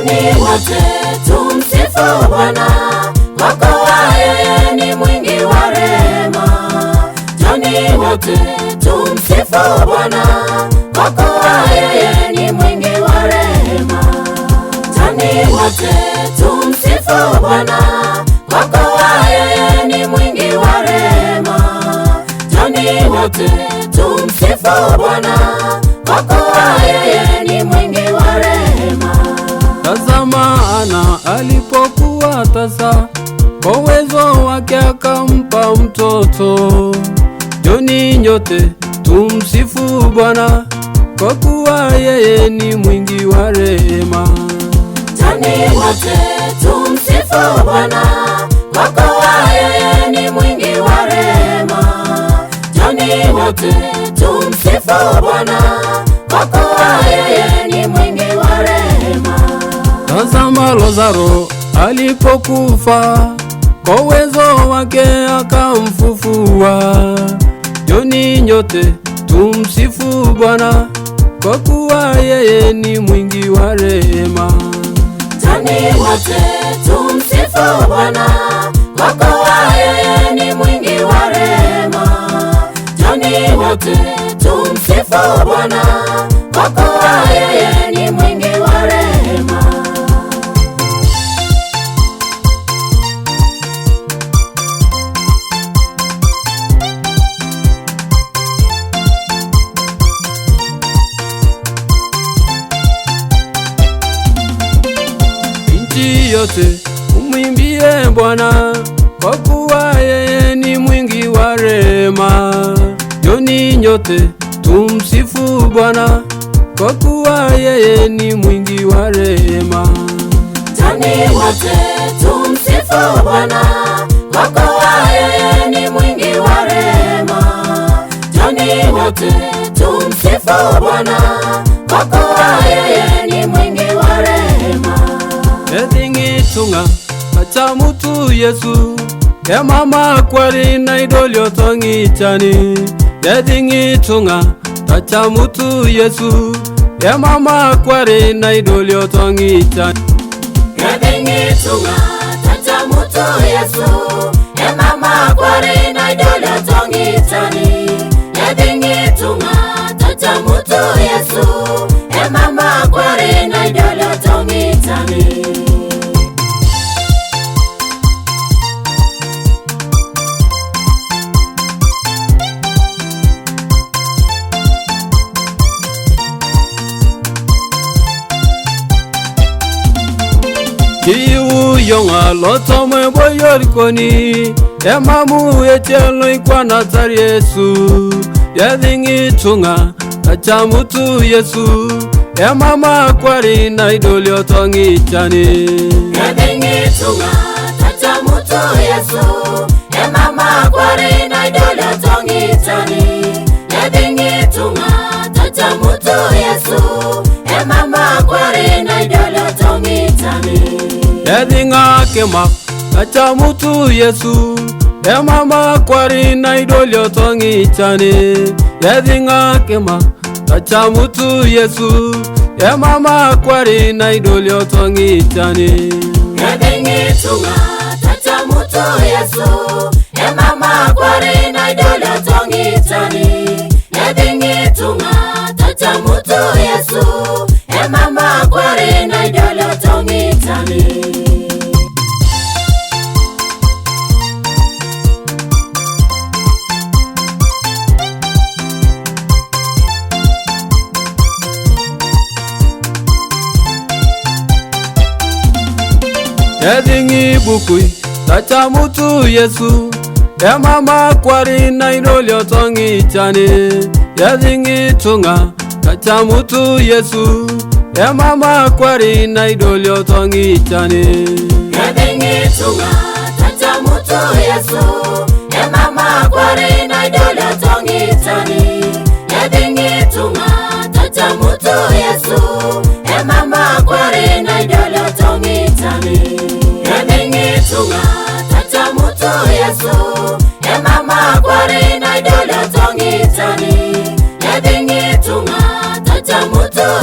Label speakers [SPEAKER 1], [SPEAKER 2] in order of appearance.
[SPEAKER 1] Njoni wote tumsifu Bwana, kwa kuwa yeye ni mwingi wa rehema. Njoni wote tumsifu Bwana, kwa kuwa yeye ni mwingi wa rehema. Njoni wote tumsifu Bwana, kwa kuwa yeye ni mwingi wa rehema. Njoni wote tumsifu Bwana, kwa kuwa yeye ni mwingi wa rehema.
[SPEAKER 2] Tazama Ana alipokuwa tasa, kwa uwezo wake akampa mtoto. Njoni nyote tumsifu Bwana, kwa kuwa yeye ni mwingi wa rehema.
[SPEAKER 1] Njoni wote tumsifu Bwana, kwa kuwa yeye ni mwingi wa rehema. Njoni wote tumsifu Bwana, kwa kuwa yeye ni mwingi wa rehema.
[SPEAKER 2] Tazama Lazaro alipokufa, kwa uwezo wake akamfufua. Njoni nyote tumsifu Bwana, kwa kuwa yeye ni mwingi wa rehema.
[SPEAKER 1] Njoni wote tumsifu Bwana, kwa kuwa yeye ni mwingi wa rehema. Njoni wote tumsifu Bwana, kwa kuwa yeye ni mwingi wa rehema.
[SPEAKER 2] Nchi yote umwimbie Bwana, kwa kuwa yeye ni mwingi wa rehema. Njoni nyote tumsifu Bwana, kwa kuwa yeye ni mwingi wa rehema.
[SPEAKER 1] Njoni wote tumsifu Bwana, kwa kuwa yeye ni mwingi wa rehema. Njoni wote tumsifu Bwana, kwa kuwa yeye ni mwingi wa rehema.
[SPEAKER 2] Edingitunga acha mutu Yesu, ya mama kwari na idolio tongi chani. Edingitunga acha mutu Yesu, ya mama kwari na idolio tongi chani.
[SPEAKER 1] Edingitunga acha mutu Yesu, ya mama kwari na idolio tongi chani. Edingitunga acha mutu Yesu, ya mama kwari na idolio tongi chani.
[SPEAKER 2] Kiu yonga loto mwe boyor koni, ya mamu echelo ikwa natari Yesu. Edingitunga acha mutu Yesu, ya mama kwari na idolio tongi chani.
[SPEAKER 1] Edingitunga acha mutu Yesu, ya mama kwari na idolio tongi chani. Edingitunga acha mutu Yesu, ya mama kwari na idolio tongi chani.
[SPEAKER 2] Edinga kema acha mutu Yesu, ya mama kwari na idolio tongi chani. Edinga kema acha mutu Yesu, ya mama kwari na idolio tongi chani.
[SPEAKER 1] Edingitunga acha mutu Yesu, ya mama kwari na idolio tongi chani. Edingitunga acha mutu Yesu, ya mama kwari na idolio tongi chani.
[SPEAKER 2] Edingi bukui acha mutu Yesu, ya mama kwari na idolio tongi chani. Edingitunga acha mutu Yesu, ya mama kwari na idolio tongi chani.
[SPEAKER 1] Edingitunga acha mutu Yesu, ya mama kwari na idolio tongi chani. Edingitunga acha mutu Yesu, ya mama kwari na idolio tongi chani. Edingitunga acha mutu Yesu, ya mama kwari na idolio tongi chani. Edingitunga acha mutu